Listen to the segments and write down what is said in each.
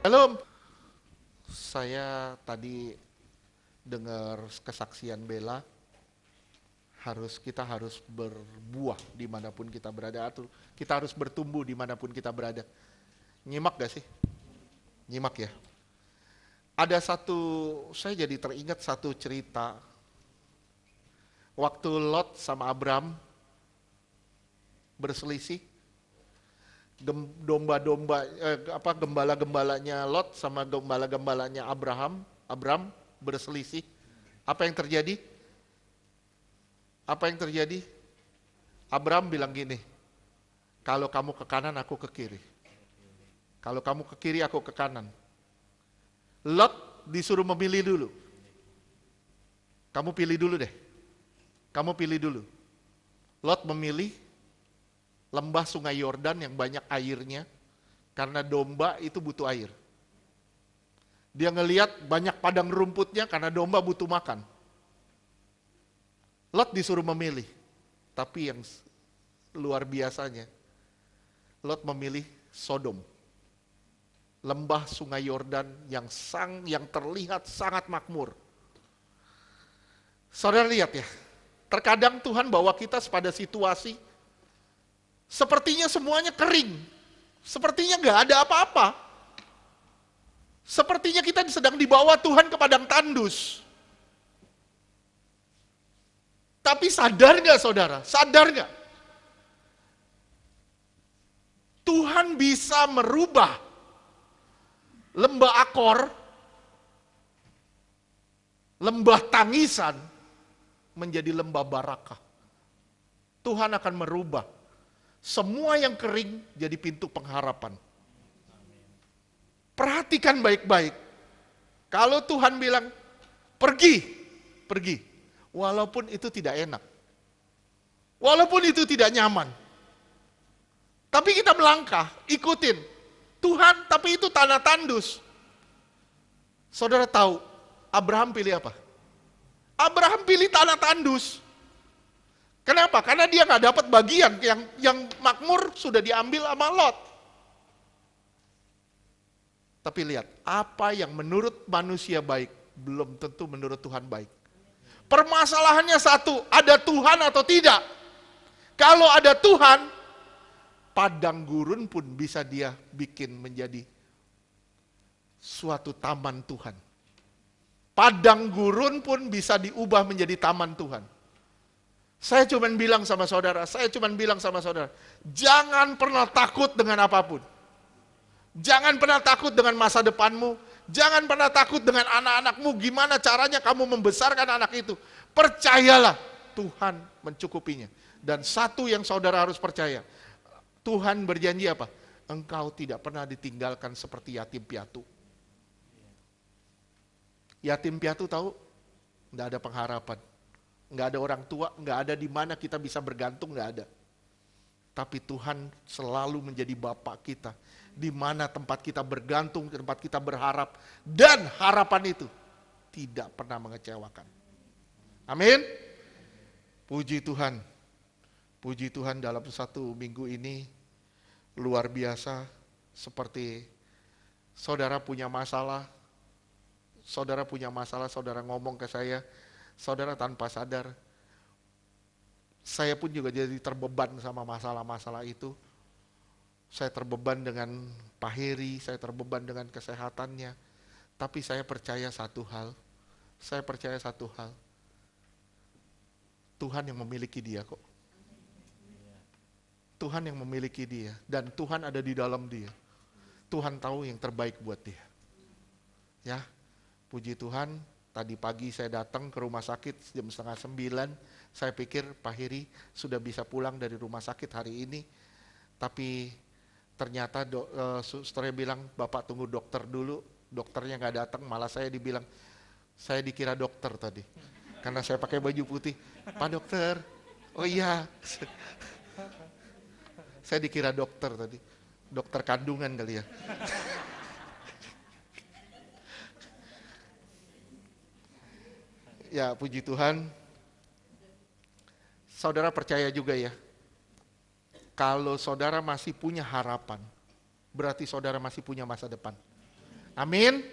Halo, saya tadi dengar kesaksian Bella, kita harus berbuah dimanapun kita berada, atau kita harus bertumbuh dimanapun kita berada. Nyimak gak sih? Nyimak ya. Saya jadi teringat satu cerita, waktu Lot sama Abram berselisih, gembala-gembalanya Lot sama gembala-gembalanya Abram berselisih. Apa yang terjadi? Abram bilang gini, kalau kamu ke kanan aku ke kiri. Kalau kamu ke kiri aku ke kanan. Lot disuruh memilih dulu. Kamu pilih dulu. Lot memilih lembah sungai Yordan yang banyak airnya, karena domba itu butuh air. Dia ngelihat banyak padang rumputnya karena domba butuh makan. Lot disuruh memilih, tapi yang luar biasanya, Lot memilih Sodom. Lembah sungai Yordan yang terlihat sangat makmur. Saudara lihat ya, terkadang Tuhan bawa kita pada situasi sepertinya semuanya kering, sepertinya gak ada apa-apa. Sepertinya kita sedang dibawa Tuhan ke padang tandus. Tapi sadar gak saudara? Sadar gak? Tuhan bisa merubah lembah Akor, lembah tangisan, menjadi lembah barakah. Tuhan akan merubah semua yang kering jadi pintu pengharapan. Perhatikan baik-baik. Kalau Tuhan bilang, pergi. Walaupun itu tidak enak. Walaupun itu tidak nyaman. Tapi kita melangkah, ikutin. Tuhan, tapi itu tanah tandus. Saudara tahu, Abraham pilih apa? Abraham pilih tanah tandus. Kenapa? Karena dia nggak dapat bagian yang makmur sudah diambil sama Lot. Tapi lihat, apa yang menurut manusia baik, belum tentu menurut Tuhan baik. Permasalahannya satu, ada Tuhan atau tidak? Kalau ada Tuhan, padang gurun pun bisa dia bikin menjadi suatu taman Tuhan. Padang gurun pun bisa diubah menjadi taman Tuhan. Saya cuma bilang sama saudara, jangan pernah takut dengan apapun. Jangan pernah takut dengan masa depanmu. Jangan pernah takut dengan anak-anakmu. Gimana caranya kamu membesarkan anak itu. Percayalah, Tuhan mencukupinya. Dan satu yang saudara harus percaya, Tuhan berjanji apa? Engkau tidak pernah ditinggalkan seperti yatim piatu. Yatim piatu tahu? Nggak ada pengharapan. Nggak ada orang tua, nggak ada di mana kita bisa bergantung, nggak ada. Tapi Tuhan selalu menjadi Bapa kita. Di mana tempat kita bergantung, tempat kita berharap. Dan harapan itu tidak pernah mengecewakan. Amin. Puji Tuhan. Puji Tuhan, dalam satu minggu ini luar biasa. Seperti saudara punya masalah, saudara ngomong ke saya, saudara tanpa sadar, saya pun juga jadi terbeban sama masalah-masalah itu. Saya terbeban dengan Pak Heri, saya terbeban dengan kesehatannya. Tapi saya percaya satu hal, Tuhan yang memiliki dia kok. Tuhan yang memiliki dia, dan Tuhan ada di dalam dia. Tuhan tahu yang terbaik buat dia. Ya, puji Tuhan, tadi pagi saya datang ke rumah sakit jam 8:30. Saya pikir Pak Heri sudah bisa pulang dari rumah sakit hari ini. Tapi ternyata susternya bilang, Bapak tunggu dokter dulu. Dokternya nggak datang, malah saya dikira dokter tadi. Karena saya pakai baju putih. Pak dokter, oh iya. Saya dikira dokter tadi. Dokter kandungan kali ya. Ya, puji Tuhan. Saudara percaya juga ya, kalau saudara masih punya harapan, berarti saudara masih punya masa depan. Amin.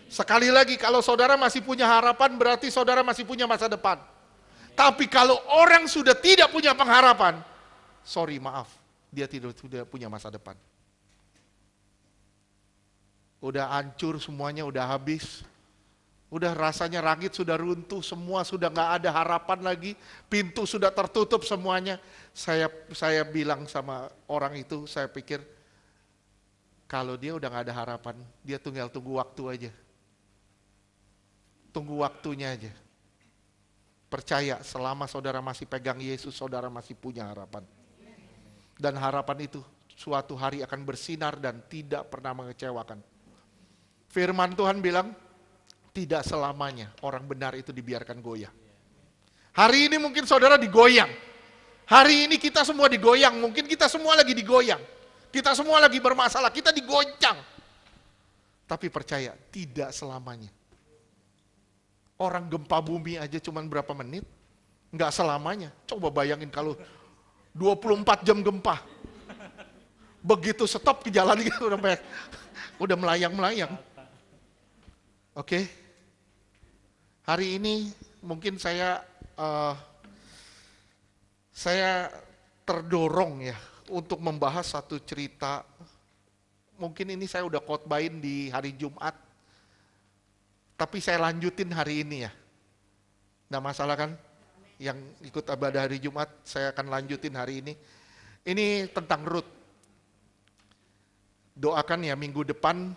Sekali lagi, kalau saudara masih punya harapan, berarti saudara masih punya masa depan. Tapi kalau orang sudah tidak punya pengharapan, sorry, maaf, dia tidak punya masa depan. Udah hancur semuanya, udah habis. Udah rasanya langit sudah runtuh, semua sudah gak ada harapan lagi. Pintu sudah tertutup semuanya. Saya bilang sama orang itu, saya pikir, kalau dia udah gak ada harapan, dia tinggal tunggu waktu aja. Tunggu waktunya aja. Percaya, selama saudara masih pegang Yesus, saudara masih punya harapan. Dan harapan itu suatu hari akan bersinar dan tidak pernah mengecewakan. Firman Tuhan bilang, tidak selamanya orang benar itu dibiarkan goyah. Hari ini mungkin saudara digoyang. Hari ini kita semua digoyang, mungkin kita semua lagi digoyang. Kita semua lagi bermasalah, kita digoncang. Tapi percaya, tidak selamanya. Orang gempa bumi aja cuman berapa menit, nggak selamanya. Coba bayangin kalau 24 jam gempa. Begitu stop ke jalan gitu udah melayang-melayang. Oke. Hari ini mungkin saya terdorong ya untuk membahas satu cerita. Mungkin ini saya udah khotbahin di hari Jumat. Tapi saya lanjutin hari ini ya. Nggak masalah kan? Yang ikut ibadah hari Jumat, saya akan lanjutin hari ini. Ini tentang Rut. Doakan ya minggu depan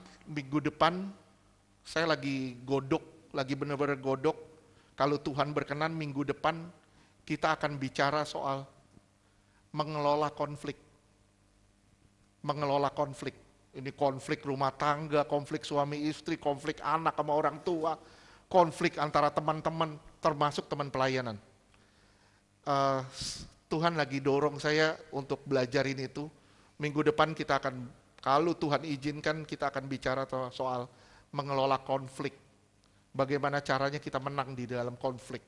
saya lagi godok, lagi benar-benar godok. Kalau Tuhan berkenan minggu depan kita akan bicara soal mengelola konflik. Mengelola konflik. Ini konflik rumah tangga, konflik suami istri, konflik anak sama orang tua, konflik antara teman-teman, termasuk teman pelayanan. Tuhan lagi dorong saya untuk belajarin itu. Minggu depan kita akan, kalau Tuhan izinkan, kita akan bicara soal mengelola konflik. Bagaimana caranya kita menang di dalam konflik.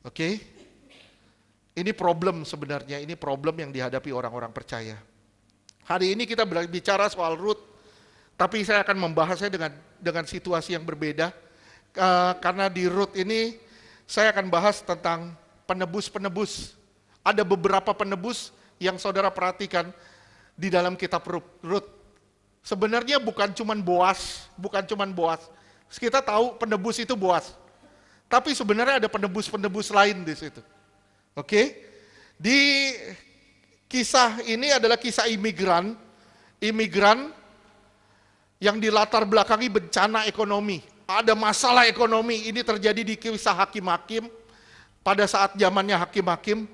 Oke? Ini problem sebenarnya, ini problem yang dihadapi orang-orang percaya. Hari ini kita bicara soal Rut, tapi saya akan membahasnya dengan situasi yang berbeda. Karena di Rut ini saya akan bahas tentang penebus-penebus. Ada beberapa penebus yang saudara perhatikan di dalam kitab Rut. Sebenarnya bukan cuman Boas. Kita tahu penebus itu Boas. Tapi sebenarnya ada penebus-penebus lain di situ. Oke? Di kisah ini adalah kisah imigran yang dilatar belakangi bencana ekonomi. Ada masalah ekonomi, ini terjadi di kisah Hakim-Hakim. Pada saat zamannya Hakim-Hakim,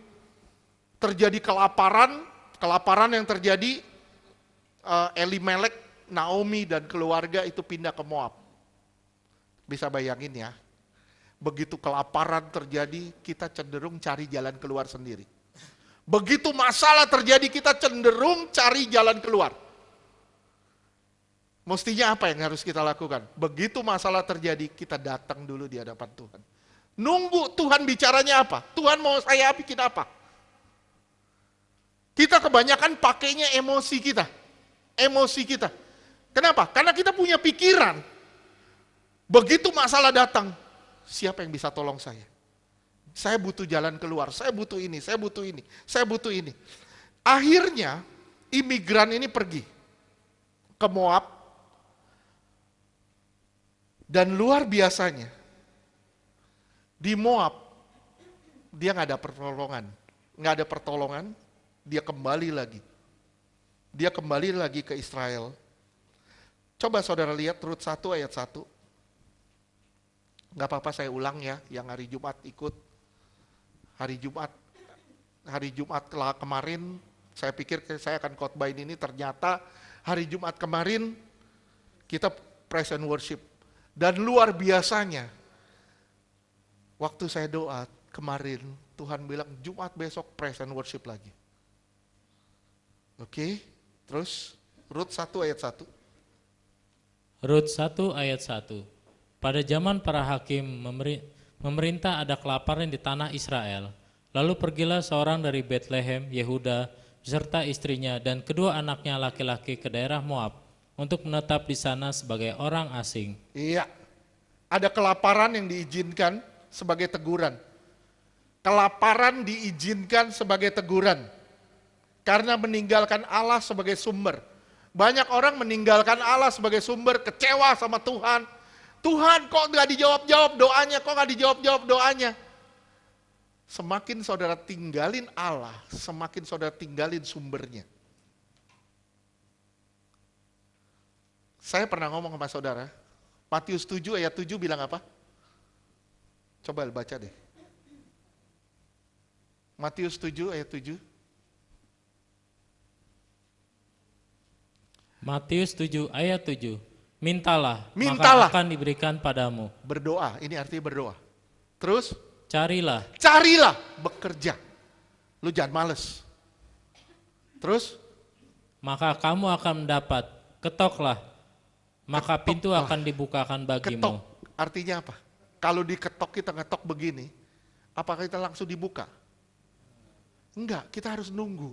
terjadi kelaparan yang terjadi, Elimelek, Naomi dan keluarga itu pindah ke Moab. Bisa bayangin ya, begitu kelaparan terjadi, kita cenderung cari jalan keluar sendiri. Begitu masalah terjadi, kita cenderung cari jalan keluar. Mestinya apa yang harus kita lakukan? Begitu masalah terjadi, kita datang dulu di hadapan Tuhan. Nunggu Tuhan bicaranya apa? Tuhan mau saya bikin apa? Kita kebanyakan pakainya emosi kita. Kenapa? Karena kita punya pikiran. Begitu masalah datang, siapa yang bisa tolong saya? Saya butuh jalan keluar, saya butuh ini. Akhirnya imigran ini pergi ke Moab. Dan luar biasanya, di Moab, dia nggak ada pertolongan, dia kembali lagi. Dia kembali lagi ke Israel. Coba saudara lihat Rut 1 ayat 1. Nggak apa-apa saya ulang ya, yang hari Jumat ikut. Hari Jumat kemarin, saya pikir saya akan khotbahin ini, ternyata hari Jumat kemarin kita praise and worship. Dan luar biasanya, waktu saya doa kemarin, Tuhan bilang Jumat besok praise and worship lagi. Oke, terus Rut 1 ayat 1. Rut 1 ayat 1. Pada zaman para hakim memerintah ada kelaparan di tanah Israel. Lalu pergilah seorang dari Betlehem, Yehuda, beserta istrinya dan kedua anaknya laki-laki ke daerah Moab, untuk menetap di sana sebagai orang asing. Iya, ada kelaparan yang diizinkan sebagai teguran. Kelaparan diizinkan sebagai teguran. Karena meninggalkan Allah sebagai sumber. Banyak orang meninggalkan Allah sebagai sumber, kecewa sama Tuhan. Tuhan kok gak dijawab-jawab doanya, kok gak dijawab-jawab doanya. Semakin saudara tinggalin Allah, semakin saudara tinggalin sumbernya. Saya pernah ngomong sama saudara, Matius 7 ayat 7 bilang apa? Coba baca deh. Matius 7 ayat 7. Matius 7 ayat 7. Mintalah, Mintalah, maka akan diberikan padamu. berdoa, ini artinya berdoa. Terus? Carilah, Carilah, bekerja. Lu jangan males. Terus? maka kamu akan mendapat. Ketoklah, maka pintu Ketoklah. akan dibukakan bagimu. Ketok, artinya apa? Kalau diketok kita ngetok begini, apakah kita langsung dibuka? Enggak, kita harus nunggu.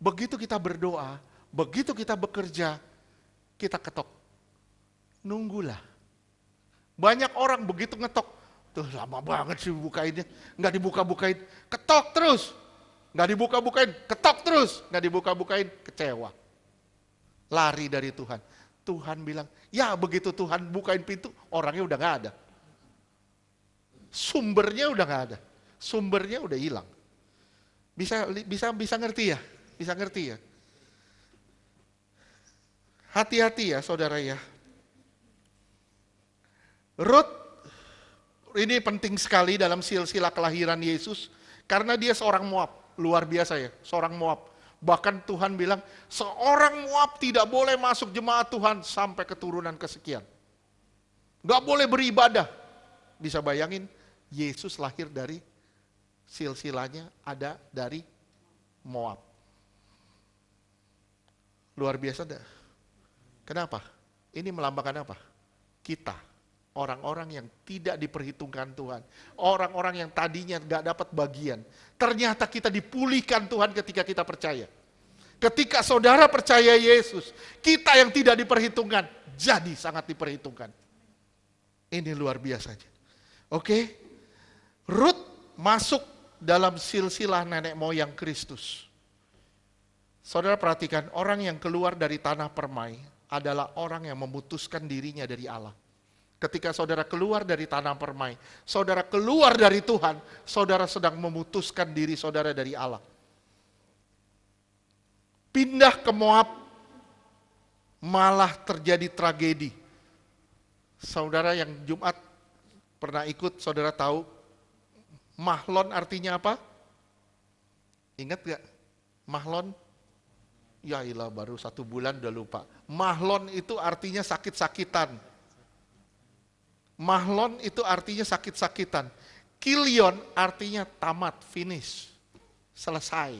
Begitu kita berdoa, begitu kita bekerja, kita ketok. Nunggulah. Banyak orang begitu ngetok, tuh lama banget sih bukainnya, nggak dibuka-bukain, ketok terus. Nggak dibuka-bukain, ketok terus. Nggak dibuka-bukain, kecewa. Lari dari Tuhan. Tuhan bilang, ya begitu Tuhan bukain pintu, orangnya udah nggak ada. Sumbernya udah nggak ada. Sumbernya udah hilang. Bisa ngerti ya? Bisa ngerti ya? Hati-hati ya saudara ya. Rut ini penting sekali dalam silsilah kelahiran Yesus karena dia seorang Moab, luar biasa ya, seorang Moab. Bahkan Tuhan bilang seorang Moab tidak boleh masuk jemaat Tuhan sampai keturunan kesekian. Gak boleh beribadah. Bisa bayangin Yesus lahir dari silsilahnya ada dari Moab. Luar biasa dah. Kenapa? Ini melambangkan apa? Kita, orang-orang yang tidak diperhitungkan Tuhan. Orang-orang yang tadinya gak dapat bagian. Ternyata kita dipulihkan Tuhan ketika kita percaya. Ketika saudara percaya Yesus, kita yang tidak diperhitungkan, jadi sangat diperhitungkan. Ini luar biasanya. Oke? Rut masuk dalam silsilah nenek moyang Kristus. Saudara perhatikan, orang yang keluar dari tanah permai adalah orang yang memutuskan dirinya dari Allah. Ketika saudara keluar dari tanah permai, saudara keluar dari Tuhan, saudara sedang memutuskan diri saudara dari Allah. Pindah ke Moab, malah terjadi tragedi. Saudara yang Jumat pernah ikut, saudara tahu Mahlon artinya apa? Ingat gak? Mahlon? Ya ilah baru 1 bulan udah lupa. Mahlon itu artinya sakit-sakitan. Mahlon itu artinya sakit-sakitan. Kilion artinya tamat, finish, selesai.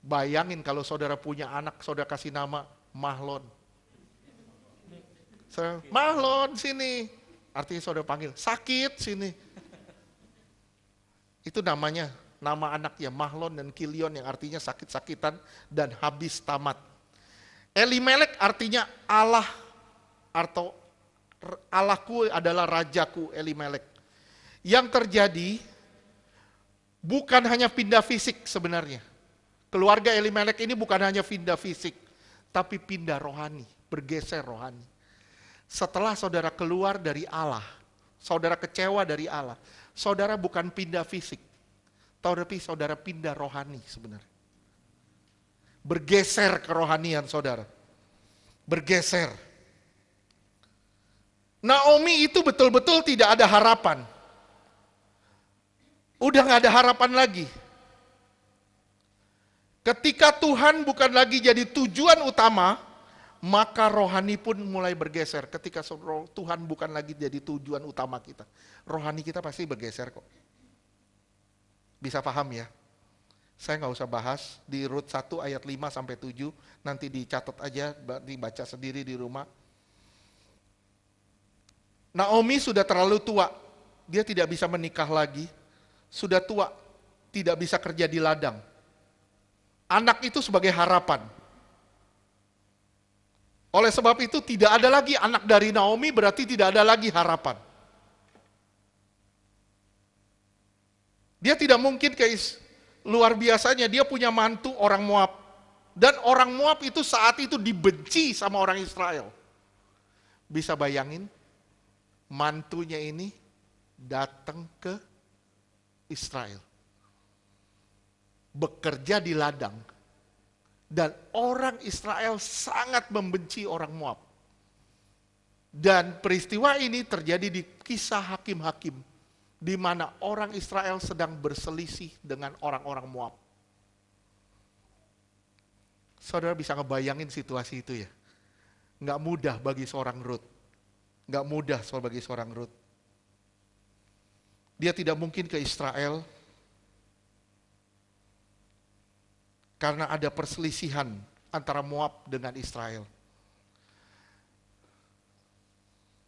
Bayangin kalau saudara punya anak, saudara kasih nama Mahlon. Mahlon sini, artinya saudara panggil, sakit sini. Itu namanya, nama anaknya Mahlon dan Kilion yang artinya sakit-sakitan dan habis tamat. Elimelek artinya Allah atau Allahku adalah rajaku, Elimelek. Yang terjadi bukan hanya pindah fisik sebenarnya. Keluarga Elimelek ini bukan hanya pindah fisik, tapi pindah rohani, bergeser rohani. Setelah saudara keluar dari Allah, saudara kecewa dari Allah, saudara bukan pindah fisik, tapi saudara pindah rohani sebenarnya. Bergeser kerohanian saudara. Bergeser. Naomi itu betul-betul tidak ada harapan. Udah gak ada harapan lagi. Ketika Tuhan bukan lagi jadi tujuan utama, maka rohani pun mulai bergeser. Ketika Tuhan bukan lagi jadi tujuan utama kita, rohani kita pasti bergeser kok. Bisa paham ya? Saya nggak usah bahas di Rut 1 ayat 5-7, nanti dicatat aja, dibaca sendiri di rumah. Naomi sudah terlalu tua, dia tidak bisa menikah lagi, sudah tua, tidak bisa kerja di ladang. Anak itu sebagai harapan. Oleh sebab itu tidak ada lagi anak dari Naomi, berarti tidak ada lagi harapan. Dia tidak mungkin luar biasanya, dia punya mantu orang Moab. Dan orang Moab itu saat itu dibenci sama orang Israel. Bisa bayangin, mantunya ini datang ke Israel. Bekerja di ladang. Dan orang Israel sangat membenci orang Moab. Dan peristiwa ini terjadi di kisah Hakim-Hakim, di mana orang Israel sedang berselisih dengan orang-orang Moab. Saudara bisa ngebayangin situasi itu ya? Nggak mudah bagi seorang Rut. Nggak mudah bagi seorang Rut. Dia tidak mungkin ke Israel karena ada perselisihan antara Moab dengan Israel.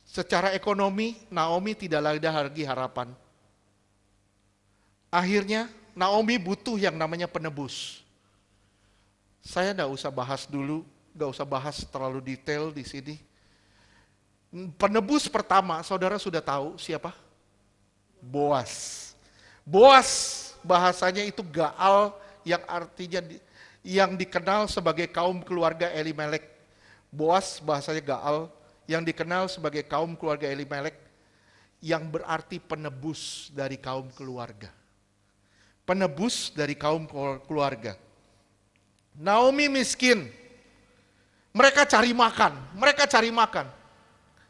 Secara ekonomi, Naomi tidak ada lagi harapan. Akhirnya, Naomi butuh yang namanya penebus. Saya nggak usah bahas dulu, nggak usah bahas terlalu detail di sini. Penebus pertama, saudara sudah tahu siapa? Boas. Boas bahasanya itu Gaal, yang artinya yang dikenal sebagai kaum keluarga Elimelek. Boas bahasanya Gaal, yang dikenal sebagai kaum keluarga Elimelek, yang berarti penebus dari kaum keluarga. Penebus dari kaum keluarga. Naomi miskin. Mereka cari makan.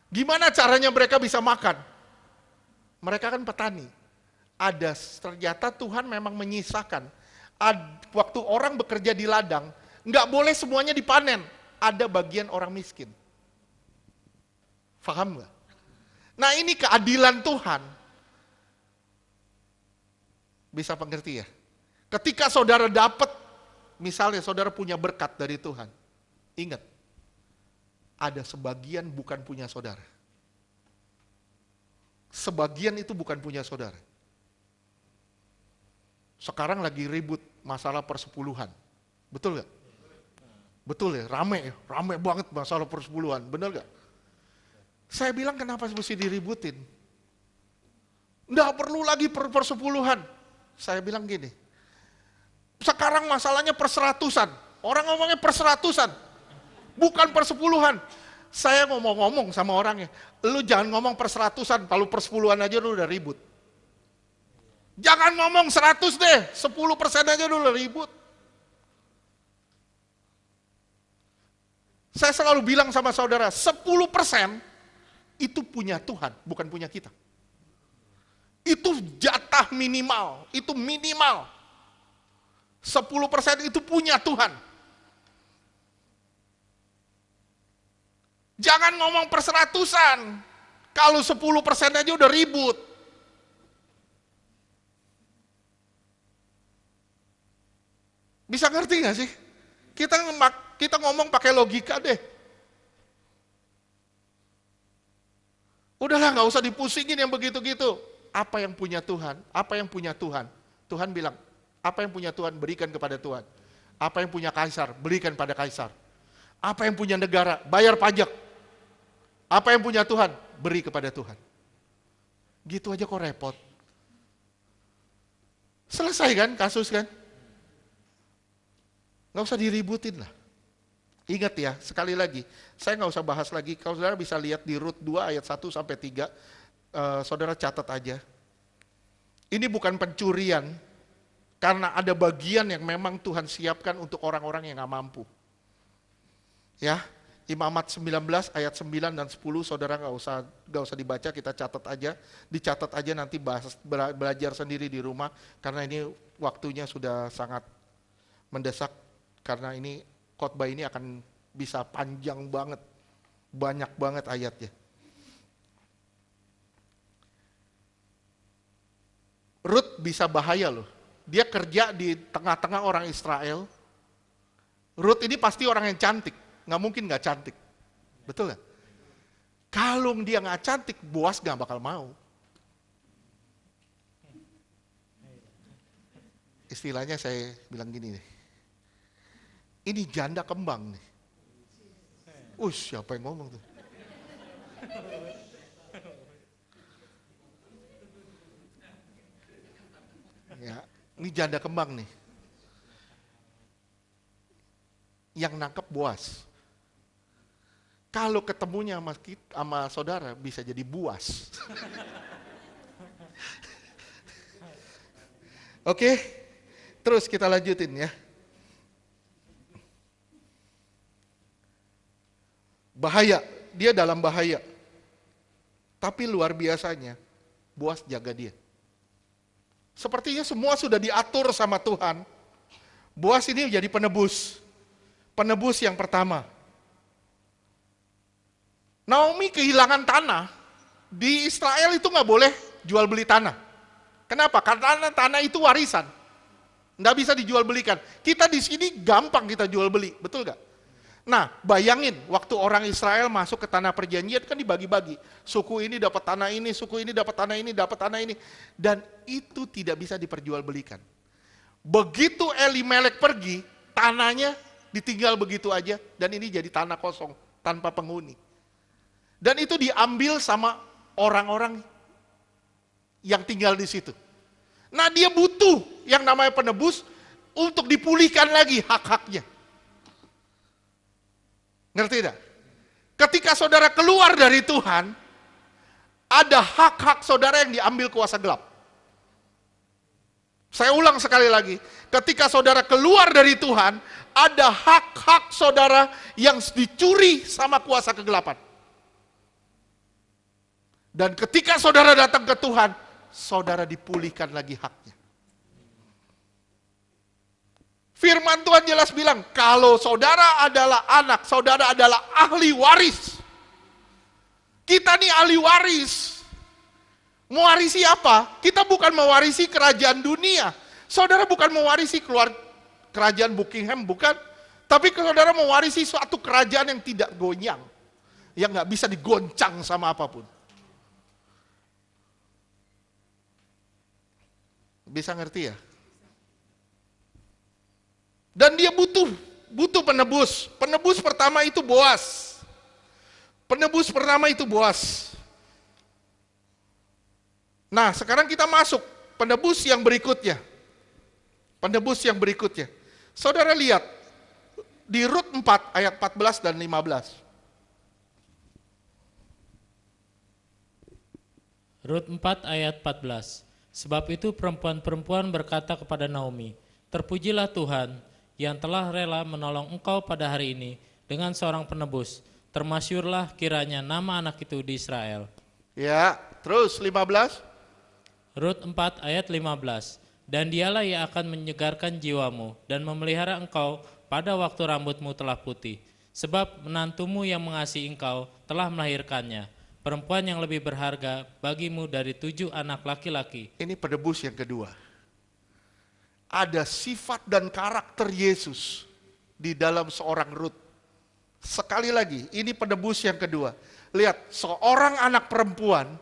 Gimana caranya mereka bisa makan? Mereka kan petani. Ternyata Tuhan memang menyisakan. Waktu orang bekerja di ladang, nggak boleh semuanya dipanen. Ada bagian orang miskin. Paham nggak? Nah ini keadilan Tuhan. Bisa pengerti ya? Ketika saudara dapat, misalnya saudara punya berkat dari Tuhan. Ingat, ada sebagian bukan punya saudara. Sebagian itu bukan punya saudara. Sekarang lagi ribut masalah persepuluhan. Betul gak? Betul ya, rame banget masalah persepuluhan. Bener gak? Saya bilang kenapa mesti diributin? Nggak perlu lagi persepuluhan. Saya bilang gini, sekarang masalahnya perseratusan. Orang ngomongnya perseratusan, bukan persepuluhan. Saya ngomong sama orangnya, lu jangan ngomong perseratusan, kalau persepuluhan aja lu udah ribut. Jangan ngomong 100 deh, 10% aja lu udah ribut. Saya selalu bilang sama saudara, 10% itu punya Tuhan, bukan punya kita. Itu jatah minimal, itu minimal. 10% itu punya Tuhan. Jangan ngomong perseratusan, kalau 10% aja udah ribut. Bisa ngerti gak sih? Kita ngomong pakai logika deh. Udahlah gak usah dipusingin yang begitu-gitu. Apa yang punya Tuhan? Apa yang punya Tuhan? Tuhan bilang, apa yang punya Tuhan berikan kepada Tuhan. Apa yang punya kaisar berikan pada kaisar. Apa yang punya negara bayar pajak. Apa yang punya Tuhan beri kepada Tuhan. Gitu aja kok repot. Selesai kan kasus kan? Gak usah diributin lah. Ingat ya, sekali lagi, saya nggak usah bahas lagi. Kalau saudara bisa lihat di Rut 2 ayat 1-3, saudara catat aja. Ini bukan pencurian, karena ada bagian yang memang Tuhan siapkan untuk orang-orang yang nggak mampu. Ya, Imamat 19 ayat 9 dan 10, saudara nggak usah dibaca, kita catat aja. Dicatat aja nanti belajar sendiri di rumah, karena ini waktunya sudah sangat mendesak, karena ini khotbah ini akan bisa panjang banget, banyak banget ayatnya. Rut bisa bahaya loh. Dia kerja di tengah-tengah orang Israel. Rut ini pasti orang yang cantik, nggak mungkin nggak cantik, betul nggak? Kalau dia nggak cantik, Boas nggak bakal mau. Istilahnya saya bilang gini nih. Ini janda kembang nih. Siapa yang ngomong tuh? Ya, ini janda kembang nih. Yang nangkep Boas. Kalau ketemunya sama saudara bisa jadi buas. Oke, terus kita lanjutin ya. Bahaya, dia dalam bahaya. Tapi luar biasanya, Boas jaga dia. Sepertinya semua sudah diatur sama Tuhan. Boas ini jadi penebus. Penebus yang pertama. Naomi kehilangan tanah. Di Israel itu nggak boleh jual beli tanah. Kenapa? Karena tanah itu warisan. Nggak bisa dijual belikan. Kita di sini gampang kita jual beli, betul nggak? Nah, bayangin waktu orang Israel masuk ke tanah perjanjian kan dibagi-bagi. Suku ini dapat tanah ini, suku ini dapat tanah ini, dapat tanah ini. Dan itu tidak bisa diperjualbelikan. Begitu Elimelek pergi, tanahnya ditinggal begitu aja dan ini jadi tanah kosong tanpa penghuni. Dan itu diambil sama orang-orang yang tinggal di situ. Nah, dia butuh yang namanya penebus untuk dipulihkan lagi hak-haknya. Ngerti tidak? Ketika saudara keluar dari Tuhan, ada hak-hak saudara yang diambil kuasa gelap. Saya ulang sekali lagi, ketika saudara keluar dari Tuhan, ada hak-hak saudara yang dicuri sama kuasa kegelapan. Dan ketika saudara datang ke Tuhan, saudara dipulihkan lagi haknya. Firman Tuhan jelas bilang, kalau saudara adalah anak, saudara adalah ahli waris. Kita nih ahli waris. Mewarisi apa? Kita bukan mewarisi kerajaan dunia. Saudara bukan mewarisi keluar kerajaan Buckingham, bukan. Tapi saudara mewarisi suatu kerajaan yang tidak goyang. Yang gak bisa digoncang sama apapun. Bisa ngerti ya? Dan dia butuh penebus. Penebus pertama itu Boas. Penebus pertama itu Boas. Nah, sekarang kita masuk penebus yang berikutnya. Penebus yang berikutnya. Saudara lihat di Rut 4 ayat 14 dan 15. Rut 4 ayat 14. Sebab itu perempuan-perempuan berkata kepada Naomi, terpujilah Tuhan yang telah rela menolong engkau pada hari ini dengan seorang penebus. Termasyurlah kiranya nama anak itu di Israel. Ya, terus 15. Rut 4 ayat 15. Dan dialah yang akan menyegarkan jiwamu dan memelihara engkau pada waktu rambutmu telah putih. Sebab menantumu yang mengasihi engkau telah melahirkannya. Perempuan yang lebih berharga bagimu dari 7 anak laki-laki. Ini penebus yang kedua. Ada sifat dan karakter Yesus di dalam seorang Rut. Sekali lagi, ini penebus yang kedua. Lihat, seorang anak perempuan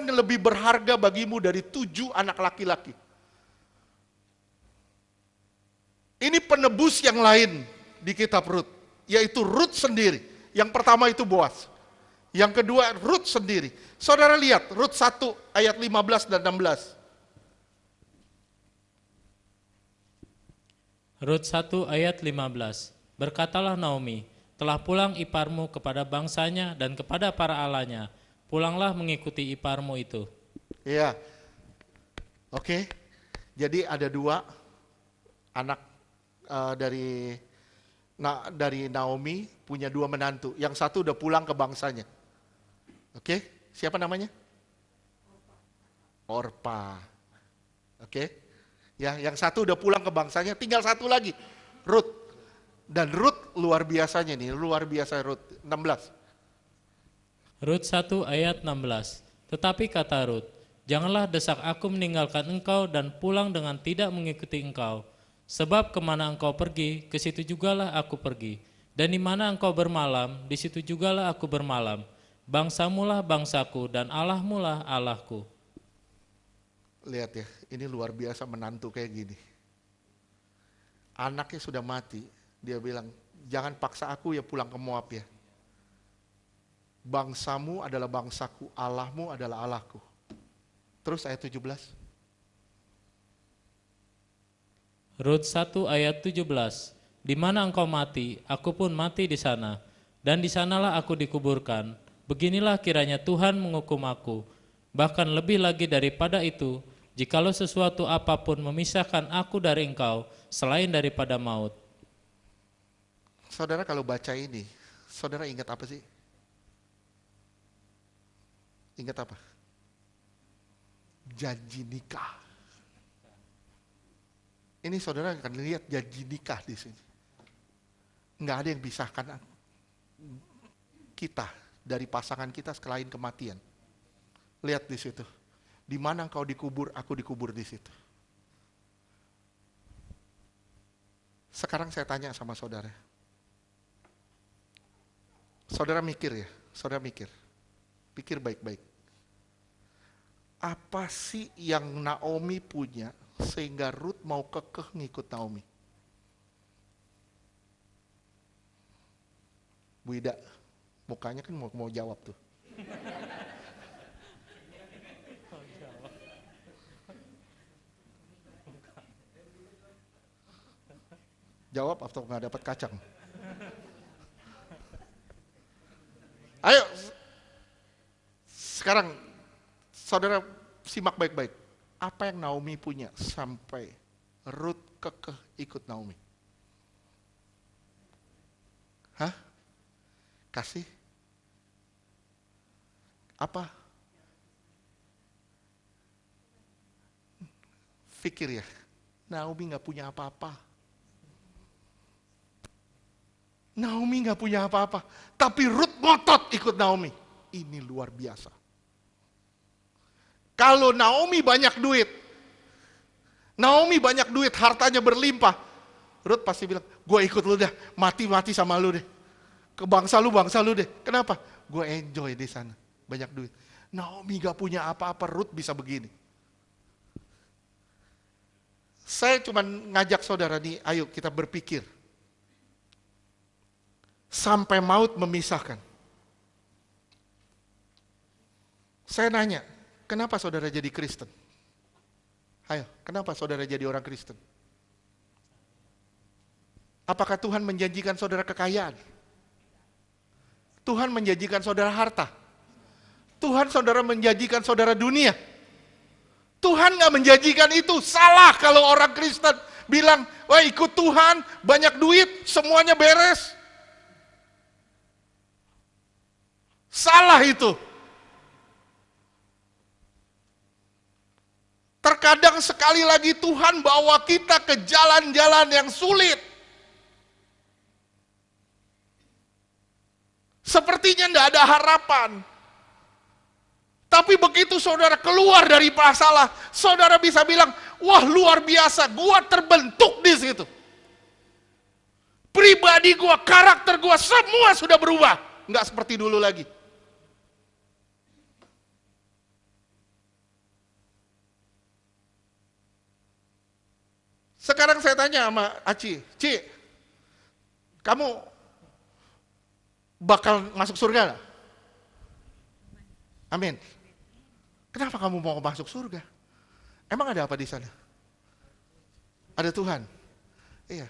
yang lebih berharga bagimu dari 7 anak laki-laki. Ini penebus yang lain di kitab Rut, yaitu Rut sendiri. Yang pertama itu Boas. Yang kedua Rut sendiri. Saudara lihat Rut 1 ayat 15 dan 16. Rut 1 ayat 15. Berkatalah Naomi, telah pulang iparmu kepada bangsanya dan kepada para alanya. Pulanglah mengikuti iparmu itu. Iya. Oke. Jadi ada 2 anak dari Naomi punya 2 menantu. Yang satu udah pulang ke bangsanya. Oke, siapa namanya? Orpa. Oke. Ya, yang satu udah pulang ke bangsanya, tinggal satu lagi, Rut. Dan Rut luar biasanya nih, luar biasa Rut. 16. Rut 1 ayat 16. Tetapi kata Rut, janganlah desak aku meninggalkan engkau dan pulang dengan tidak mengikuti engkau. Sebab kemana engkau pergi, ke situ jugalah aku pergi. Dan di mana engkau bermalam, di situ jugalah aku bermalam. Bangsamulah bangsaku dan Allahmulah Allahku. Lihat ya, ini luar biasa menantu kayak gini. Anaknya sudah mati, dia bilang, Jangan paksa aku ya pulang ke Moab ya. Bangsamu adalah bangsaku, Allahmu adalah Allahku. Terus ayat 17. Rut 1 ayat 17. Di mana engkau mati, aku pun mati di sana, dan di sanalah aku dikuburkan. Beginilah kiranya Tuhan menghukum aku. Bahkan lebih lagi daripada itu, jikalau sesuatu apapun memisahkan aku dari engkau, selain daripada maut. Saudara kalau baca ini, saudara ingat apa sih? Ingat apa? Janji nikah. Ini saudara akan lihat janji nikah di sini. Nggak ada yang pisahkan kita dari pasangan kita selain kematian. Lihat di situ. Di mana engkau dikubur, aku dikubur di situ. Sekarang saya tanya sama saudara. Saudara mikir ya, saudara mikir. Pikir baik-baik. Apa sih yang Naomi punya sehingga Ruth mau kekeh ngikut Naomi? Bu Ida, mukanya kan mau jawab tuh. Jawab atau nggak dapat kacang? Ayo, sekarang saudara simak baik-baik. Apa yang Naomi punya sampai Ruth kekeh ikut Naomi? Hah? Kasih? Apa? Pikir ya, Naomi nggak punya apa-apa. Naomi nggak punya apa-apa, tapi Ruth ngotot ikut Naomi. Ini luar biasa. Kalau Naomi banyak duit, hartanya berlimpah, Ruth pasti bilang, gue ikut lu deh, mati-mati sama lu deh. Ke bangsa lu deh. Kenapa? Gue enjoy di sana, banyak duit. Naomi gak punya apa-apa, Ruth bisa begini. Saya cuma ngajak saudara nih, ayo kita berpikir. Sampai maut memisahkan. Saya nanya, kenapa saudara jadi Kristen? Ayo, kenapa saudara jadi orang Kristen? Apakah Tuhan menjanjikan saudara kekayaan? Tuhan menjanjikan saudara harta? Saudara menjanjikan saudara dunia? Tuhan gak menjanjikan itu. Salah kalau orang Kristen bilang, wah ikut Tuhan, banyak duit, semuanya beres. Salah itu. Terkadang sekali lagi Tuhan bawa kita ke jalan-jalan yang sulit. Sepertinya tidak ada harapan. Tapi begitu saudara keluar dari masalah, saudara bisa bilang, wah luar biasa, gua terbentuk di situ. Pribadi gua, karakter gua, semua sudah berubah. Nggak seperti dulu lagi. Sekarang saya tanya sama Aci, Ci, kamu bakal masuk surga gak? Amin. Kenapa kamu mau masuk surga? Emang ada apa di sana? Ada Tuhan. Iya.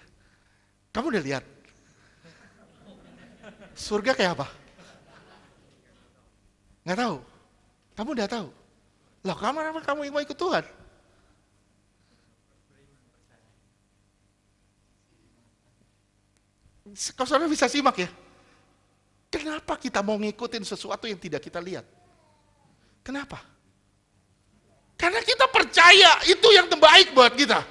Kamu udah lihat? Surga kayak apa? Nggak tahu. Kamu udah tahu? Loh, kamu mau ikut Tuhan? Kalau saudara bisa simak ya. Kenapa kita mau ngikutin sesuatu yang tidak kita lihat? Kenapa? Karena kita percaya itu yang terbaik buat kita.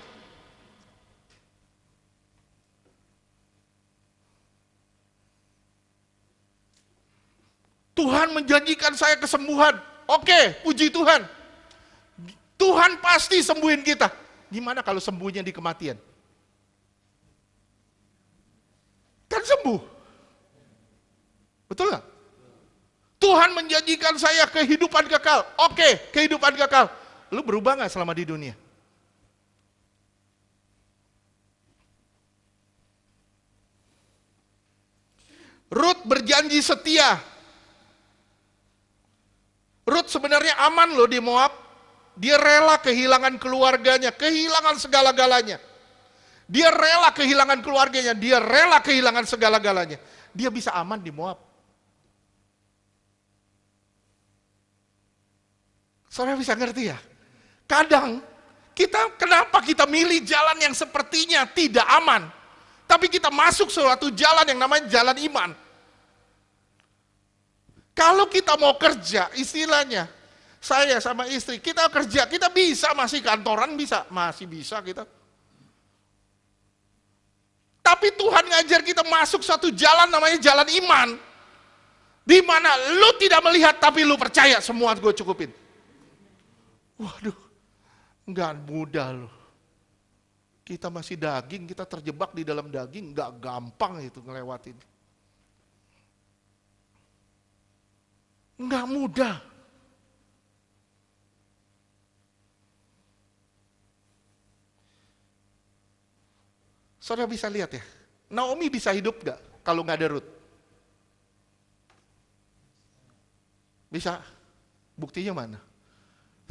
Tuhan menjanjikan saya kesembuhan. Oke, puji Tuhan. Tuhan pasti sembuhin kita. Gimana kalau sembuhnya di kematian? Kan sembuh. Betul nggak? Tuhan menjanjikan saya kehidupan kekal. Oke, kehidupan kekal. Lu berubah nggak selama di dunia? Rut berjanji setia. Rut sebenarnya aman loh di Moab. Dia rela kehilangan keluarganya, kehilangan segala-galanya. Dia rela kehilangan keluarganya, dia rela kehilangan segala-galanya. Dia bisa aman di Moab. Saudara bisa ngerti ya? Kadang kenapa kita milih jalan yang sepertinya tidak aman, tapi kita masuk suatu jalan yang namanya jalan iman. Kalau kita mau kerja, istilahnya, saya sama istri, kita kerja, kita bisa masih kantoran masih bisa kita. Tapi Tuhan ngajar kita masuk satu jalan namanya jalan iman, di mana lu tidak melihat tapi lu percaya semua gue cukupin. Waduh, nggak mudah loh. Kita masih daging, kita terjebak di dalam daging, nggak gampang itu ngelewatin. Nggak mudah. Saudara bisa lihat ya, Naomi bisa hidup nggak kalau nggak ada Rut? Bisa. Buktinya mana?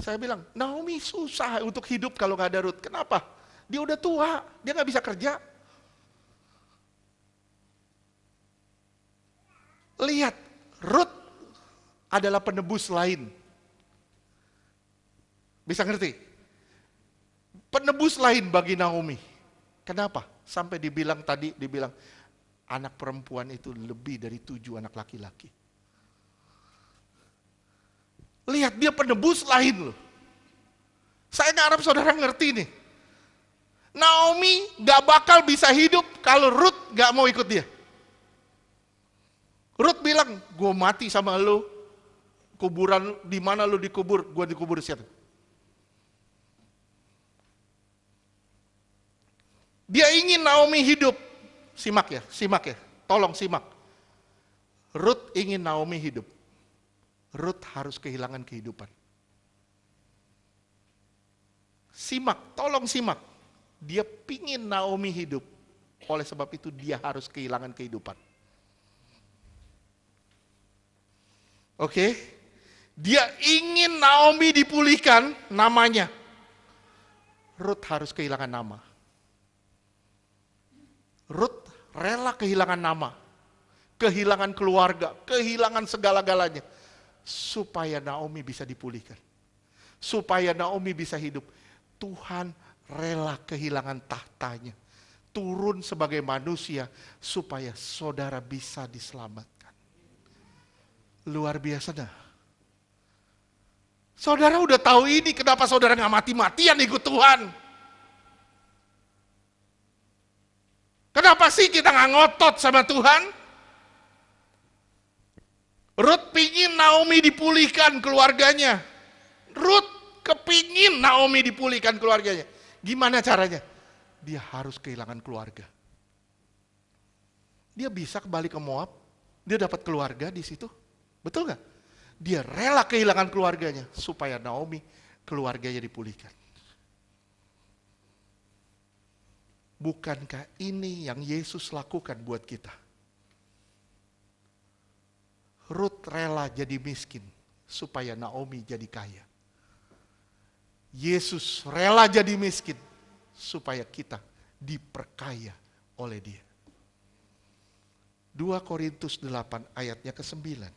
Saya bilang, Naomi susah untuk hidup kalau nggak ada Rut. Kenapa? Dia udah tua, dia nggak bisa kerja. Lihat, Rut adalah penebus lain. Bisa ngerti? Penebus lain bagi Naomi. Kenapa? Sampai dibilang anak perempuan itu lebih dari 7 anak laki-laki. Lihat, dia penebus lain loh. Saya ngarep saudara ngerti nih. Naomi gak bakal bisa hidup kalau Rut gak mau ikut dia. Rut bilang, gue mati sama lo, kuburan di mana lo dikubur, gue dikubur di situ. Dia ingin Naomi hidup. Simak ya, tolong simak. Rut ingin Naomi hidup. Rut harus kehilangan kehidupan. Simak, tolong simak. Dia pingin Naomi hidup. Oleh sebab itu dia harus kehilangan kehidupan. Oke? Dia ingin Naomi dipulihkan namanya. Rut harus kehilangan nama. Rut rela kehilangan nama. Kehilangan keluarga, kehilangan segala-galanya. Supaya Naomi bisa dipulihkan. Supaya Naomi bisa hidup. Tuhan rela kehilangan tahtanya. Turun sebagai manusia supaya saudara bisa diselamatkan. Luar biasa dah. Saudara udah tahu ini, kenapa saudara gak mati-matian ikut Tuhan? Kenapa sih kita gak ngotot sama Tuhan? Rut pingin Naomi dipulihkan keluarganya. Rut kepingin Naomi dipulihkan keluarganya. Gimana caranya? Dia harus kehilangan keluarga. Dia bisa kembali ke Moab. Dia dapat keluarga di situ. Betul gak? Dia rela kehilangan keluarganya supaya Naomi keluarganya dipulihkan. Bukankah ini yang Yesus lakukan buat kita? Rut rela jadi miskin supaya Naomi jadi kaya. Yesus rela jadi miskin supaya kita diperkaya oleh Dia. 2 Korintus 8 ayatnya ke-9.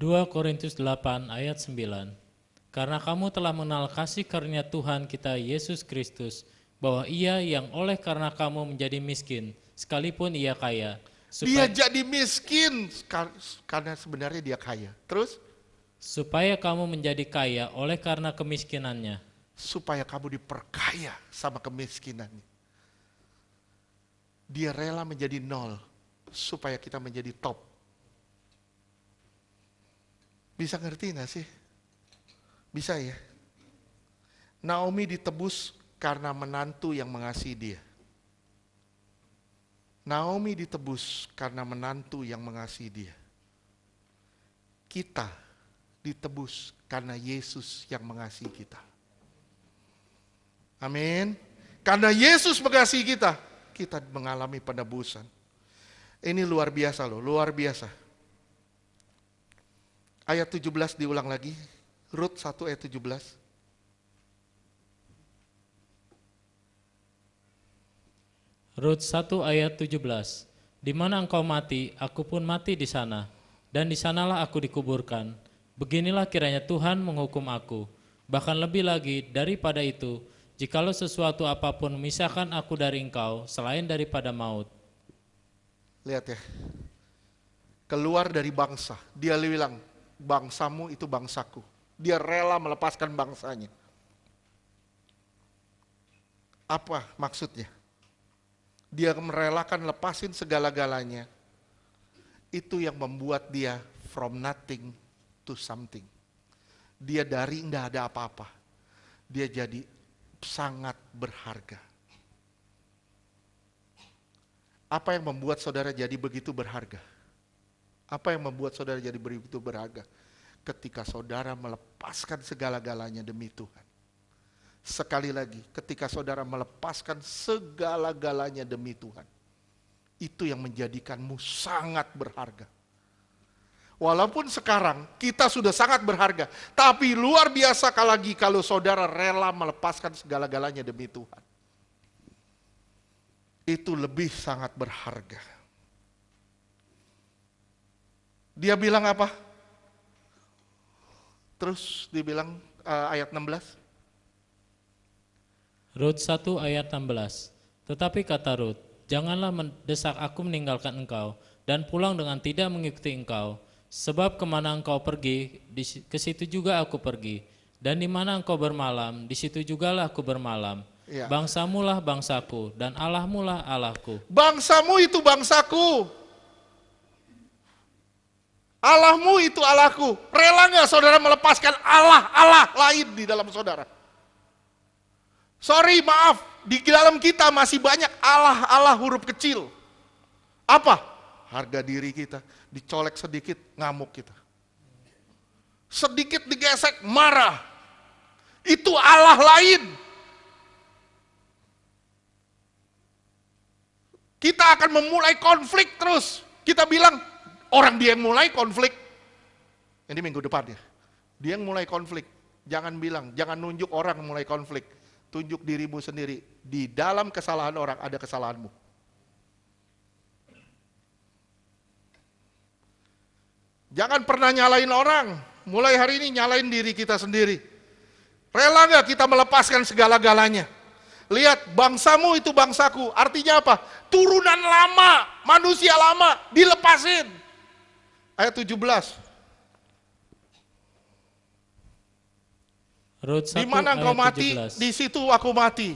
2 Korintus 8 ayat 9. Karena kamu telah mengenal kasih karunia Tuhan kita Yesus Kristus, bahwa Ia yang oleh karena kamu menjadi miskin, sekalipun Ia kaya. Dia jadi miskin karena sebenarnya dia kaya. Terus? Supaya kamu menjadi kaya oleh karena kemiskinannya. Supaya kamu diperkaya sama kemiskinannya. Dia rela menjadi 0 supaya kita menjadi top. Bisa ngerti gak sih? Bisa ya? Naomi ditebus karena menantu yang mengasihi dia. Naomi ditebus karena menantu yang mengasihi dia. Kita ditebus karena Yesus yang mengasihi kita. Amin. Karena Yesus mengasihi kita, kita mengalami penebusan. Ini luar biasa loh, luar biasa. Ayat 17 diulang lagi. Rut 1 ayat 17. Rut 1 ayat 17. Di mana engkau mati, aku pun mati di sana, dan di sanalah aku dikuburkan. Beginilah kiranya Tuhan menghukum aku. Bahkan lebih lagi daripada itu, jikalau sesuatu apapun memisahkan aku dari engkau, selain daripada maut. Lihat ya, keluar dari bangsa. Dia bilang, bangsamu itu bangsaku. Dia rela melepaskan bangsanya. Apa maksudnya? Dia merelakan lepasin segala-galanya. Itu yang membuat dia from nothing to something. Dia dari tidak ada apa-apa. Dia jadi sangat berharga. Apa yang membuat saudara jadi begitu berharga? Apa yang membuat saudara jadi begitu berharga? Ketika saudara melepaskan segala-galanya demi Tuhan. Sekali lagi, ketika saudara melepaskan segala-galanya demi Tuhan. Itu yang menjadikanmu sangat berharga. Walaupun sekarang kita sudah sangat berharga. Tapi luar biasa lagi kalau saudara rela melepaskan segala-galanya demi Tuhan. Itu lebih sangat berharga. Dia bilang apa? Terus dibilang ayat 16. Rut 1 ayat 16. Tetapi kata Rut, janganlah mendesak aku meninggalkan engkau dan pulang dengan tidak mengikuti engkau. Sebab kemana engkau pergi, ke situ juga aku pergi. Dan di mana engkau bermalam, di situ jugalah aku bermalam. Ya. Bangsamu lah bangsaku, dan Allahmu lah Allahku. Bangsamu itu bangsaku. Allahmu itu Allahku. Rela nggak saudara melepaskan Allah lain di dalam saudara? Sorry, maaf. Di dalam kita masih banyak Allah huruf kecil. Apa? Harga diri kita. Dicolek sedikit, ngamuk kita. Sedikit digesek, marah. Itu Allah lain. Kita akan memulai konflik terus. Kita bilang, orang dia yang mulai konflik. Ini minggu depan ya. Dia yang mulai konflik. Jangan bilang, jangan nunjuk orang mulai konflik. Tunjuk dirimu sendiri. Di dalam kesalahan orang ada kesalahanmu. Jangan pernah nyalain orang. Mulai hari ini nyalain diri kita sendiri. Rela gak kita melepaskan segala-galanya? Lihat, bangsamu itu bangsaku. Artinya apa? Turunan lama, manusia lama, dilepasin. Ayat 17. Rut 1 di mana engkau mati, 17. di situ aku mati.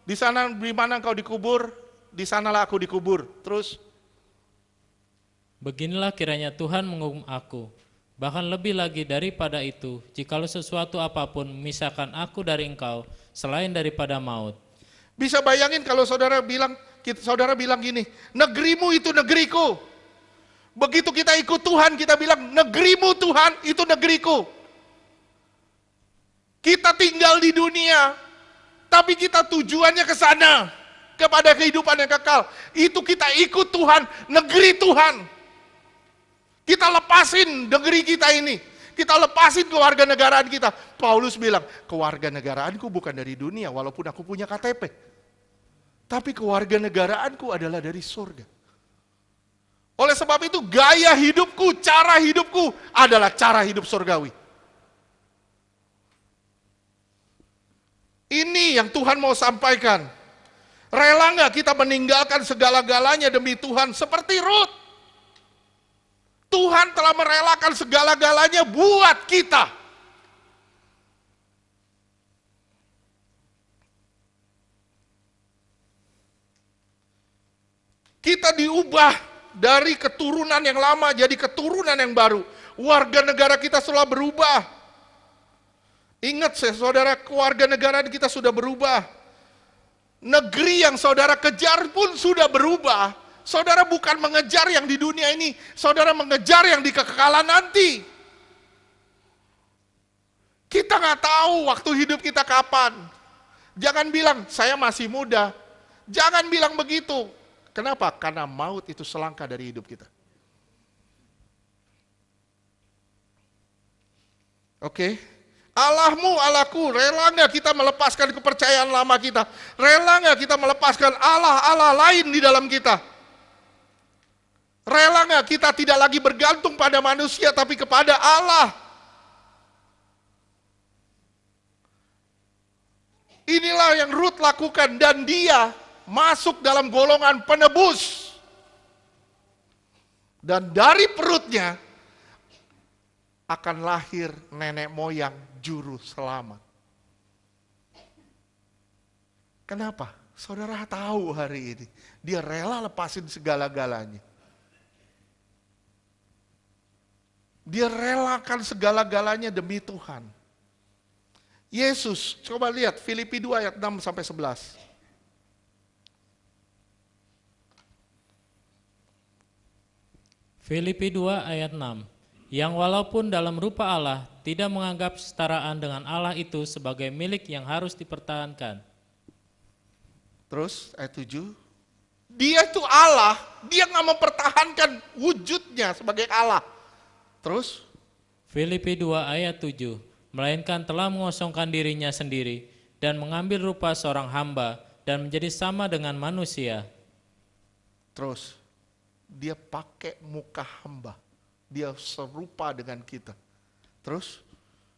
Di sana, di mana engkau dikubur, di sanalah aku dikubur. Terus, beginilah kiranya Tuhan menghukum aku. Bahkan lebih lagi daripada itu, jikalau sesuatu apapun memisahkan aku dari engkau, selain daripada maut. Bisa bayangin kalau saudara bilang gini, negerimu itu negeriku. Begitu kita ikut Tuhan, kita bilang, negerimu Tuhan, itu negeriku. Kita tinggal di dunia, tapi kita tujuannya ke sana, kepada kehidupan yang kekal. Itu kita ikut Tuhan, negeri Tuhan. Kita lepasin negeri kita ini. Kita lepasin kewarganegaraan kita. Paulus bilang, kewarganegaraanku bukan dari dunia, walaupun aku punya KTP. Tapi kewarganegaraanku adalah dari surga. Oleh sebab itu, gaya hidupku, cara hidupku adalah cara hidup surgawi. Ini yang Tuhan mau sampaikan. Rela nggak kita meninggalkan segala-galanya demi Tuhan seperti Rut? Tuhan telah merelakan segala-galanya buat kita. Kita diubah dari keturunan yang lama jadi keturunan yang baru. Warga negara kita telah berubah. Ingat saudara, keluarga negara kita sudah berubah. Negeri yang saudara kejar pun sudah berubah. Saudara bukan mengejar yang di dunia ini, saudara mengejar yang di kekekalan nanti. Kita nggak tahu waktu hidup kita kapan. Jangan bilang, saya masih muda. Jangan bilang begitu. Kenapa? Karena maut itu selangkah dari hidup kita. Oke? Allahmu, Allahku, rela nggak kita melepaskan kepercayaan lama kita? Rela nggak kita melepaskan Allah-Allah lain di dalam kita? Rela nggak kita tidak lagi bergantung pada manusia, tapi kepada Allah? Inilah yang Ruth lakukan, dan dia masuk dalam golongan penebus. Dan dari perutnya akan lahir nenek moyang juru selamat. Kenapa? Saudara tahu hari ini, dia rela lepasin segala-galanya. Dia relakan segala-galanya demi Tuhan. Yesus, coba lihat Filipi 2 ayat 6 sampai 11. Filipi 2 ayat 6. Yang walaupun dalam rupa Allah tidak menganggap kesetaraan dengan Allah itu sebagai milik yang harus dipertahankan. Terus ayat 7. Dia itu Allah, dia nggak mempertahankan wujudnya sebagai Allah. Terus Filipi 2 ayat 7. Melainkan telah mengosongkan dirinya sendiri dan mengambil rupa seorang hamba dan menjadi sama dengan manusia. Terus dia pakai muka hamba. Dia serupa dengan kita. Terus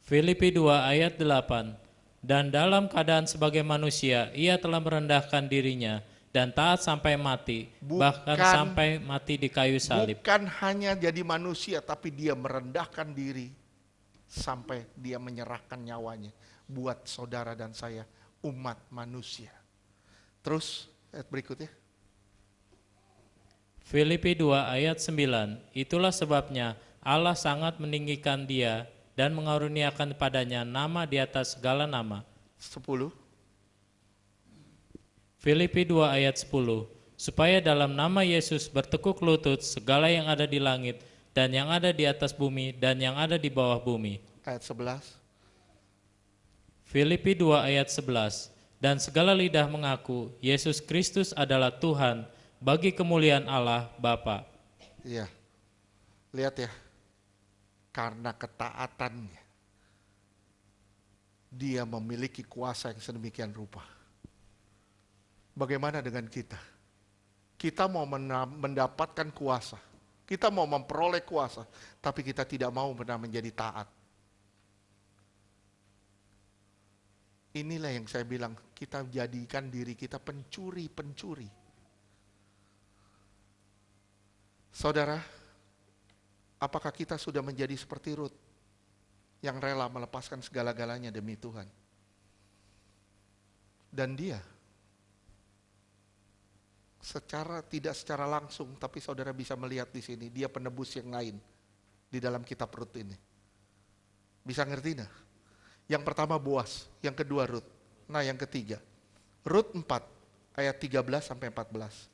Filipi 2 ayat 8. Dan dalam keadaan sebagai manusia, ia telah merendahkan dirinya dan taat sampai mati, bahkan sampai mati di kayu salib. Bukan hanya jadi manusia, tapi dia merendahkan diri sampai dia menyerahkan nyawanya buat saudara dan saya, umat manusia. Terus ayat berikutnya. Filipi 2 ayat 9. Itulah sebabnya Allah sangat meninggikan dia dan mengaruniakan padanya nama di atas segala nama. 10. Filipi 2 ayat 10. Supaya dalam nama Yesus bertekuk lutut segala yang ada di langit dan yang ada di atas bumi dan yang ada di bawah bumi. Ayat 11. Filipi 2 ayat 11. Dan segala lidah mengaku Yesus Kristus adalah Tuhan bagi kemuliaan Allah Bapa. Iya. Lihat ya. Karena ketaatannya dia memiliki kuasa yang sedemikian rupa. Bagaimana dengan kita? Kita mau mendapatkan kuasa. Kita mau memperoleh kuasa, tapi kita tidak mau benar menjadi taat. Inilah yang saya bilang, kita jadikan diri kita pencuri-pencuri. Saudara, apakah kita sudah menjadi seperti Ruth yang rela melepaskan segala-galanya demi Tuhan? Dan dia tidak secara langsung, tapi saudara bisa melihat di sini, dia penebus yang lain di dalam kitab Ruth ini. Bisa ngerti nah? Yang pertama Boas, yang kedua Ruth. Nah yang ketiga, Ruth 4 ayat 13 sampai 14.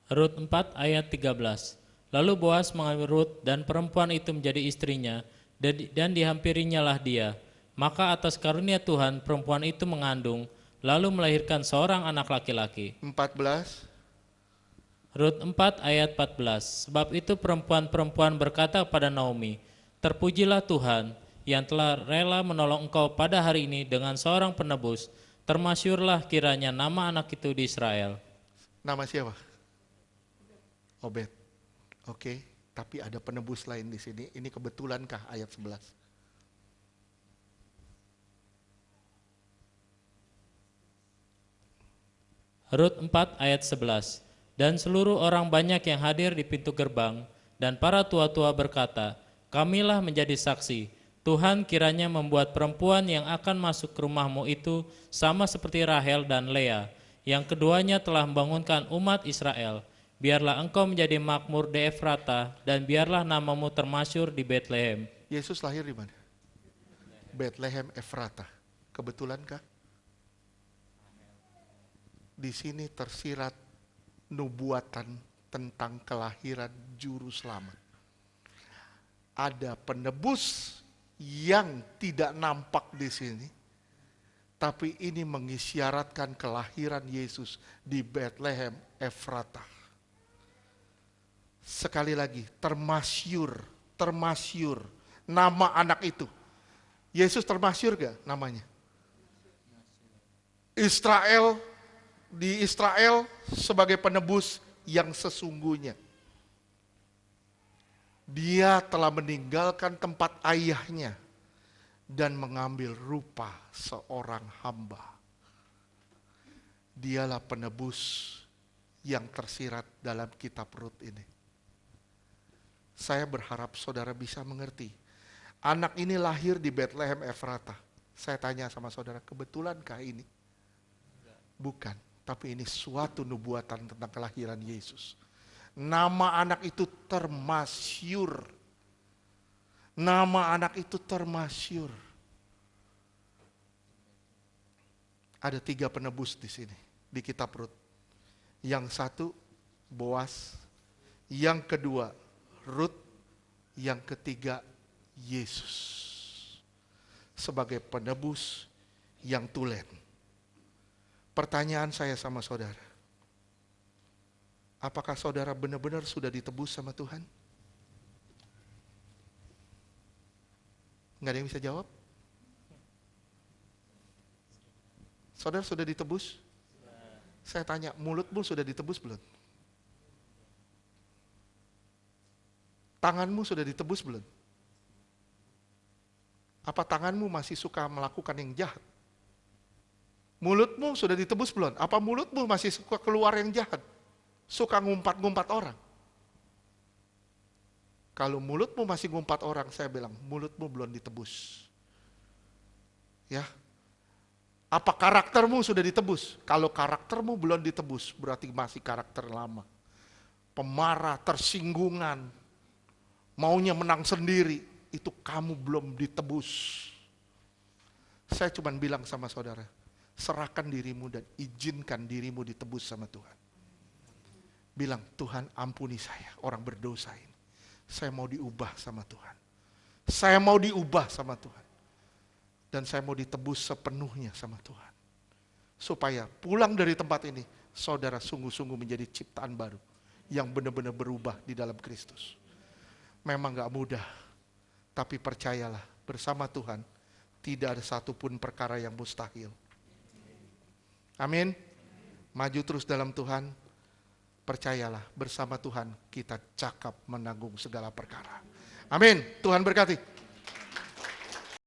Rut 4 ayat 13. Lalu Boas mengambil Rut dan perempuan itu menjadi istrinya dan dihampirinya lah dia. Maka atas karunia Tuhan perempuan itu mengandung lalu melahirkan seorang anak laki-laki. 14. Rut 4 ayat 14. Sebab itu perempuan-perempuan berkata kepada Naomi, terpujilah Tuhan yang telah rela menolong engkau pada hari ini dengan seorang penebus. Termasyurlah kiranya nama anak itu di Israel. Nama siapa? Obed. Oke, tapi ada penebus lain di sini. Ini kebetulankah ayat 11? Rut 4 ayat 11. Dan seluruh orang banyak yang hadir di pintu gerbang dan para tua-tua berkata, kamilah menjadi saksi. Tuhan kiranya membuat perempuan yang akan masuk ke rumahmu itu sama seperti Rahel dan Lea, yang keduanya telah membangunkan umat Israel. Biarlah engkau menjadi makmur di Efrata dan biarlah namamu termasyur di Betlehem. Yesus lahir di mana? Betlehem Efrata. Kebetulankah? Di sini tersirat nubuatan tentang kelahiran juru selamat. ada penebus yang tidak nampak di sini, tapi ini mengisyaratkan kelahiran Yesus di Bethlehem Efratah. Sekali lagi, termasyur nama anak itu. Yesus termasyur gak namanya? Di Israel sebagai penebus yang sesungguhnya. Dia telah meninggalkan tempat ayahnya dan mengambil rupa seorang hamba. Dialah penebus yang tersirat dalam kitab Rut ini. Saya berharap saudara bisa mengerti. Anak ini lahir di Bethlehem Efratah. Saya tanya sama saudara, kebetulankah ini? Bukan, tapi ini suatu nubuatan tentang kelahiran Yesus. Nama anak itu termasyur. Nama anak itu termasyur. Ada 3 penebus di sini, di kitab Rut. Yang satu, Boas. Yang kedua, Rut. Yang ketiga, Yesus. Sebagai penebus yang tulen. Pertanyaan saya sama saudara, apakah saudara benar-benar sudah ditebus sama Tuhan? Nggak ada yang bisa jawab? Saudara sudah ditebus? Saya tanya, mulutmu sudah ditebus belum? Tanganmu sudah ditebus belum? Apa tanganmu masih suka melakukan yang jahat? Mulutmu sudah ditebus belum? Apa mulutmu masih suka keluar yang jahat? Suka ngumpat-ngumpat orang? Kalau mulutmu masih ngumpat orang, saya bilang, mulutmu belum ditebus. Ya. Apa karaktermu sudah ditebus? Kalau karaktermu belum ditebus, berarti masih karakter lama. Pemarah, tersinggungan, maunya menang sendiri, itu kamu belum ditebus. Saya cuma bilang sama saudara, serahkan dirimu dan izinkan dirimu ditebus sama Tuhan. Bilang, Tuhan ampuni saya, orang berdosa ini. Saya mau diubah sama Tuhan. Saya mau diubah sama Tuhan. Dan saya mau ditebus sepenuhnya sama Tuhan. Supaya pulang dari tempat ini, saudara sungguh-sungguh menjadi ciptaan baru. Yang benar-benar berubah di dalam Kristus. Memang gak mudah, tapi percayalah, bersama Tuhan, tidak ada satupun perkara yang mustahil. Amin. Maju terus dalam Tuhan. Percayalah, bersama Tuhan kita cakap menanggung segala perkara. Amin. Tuhan berkati.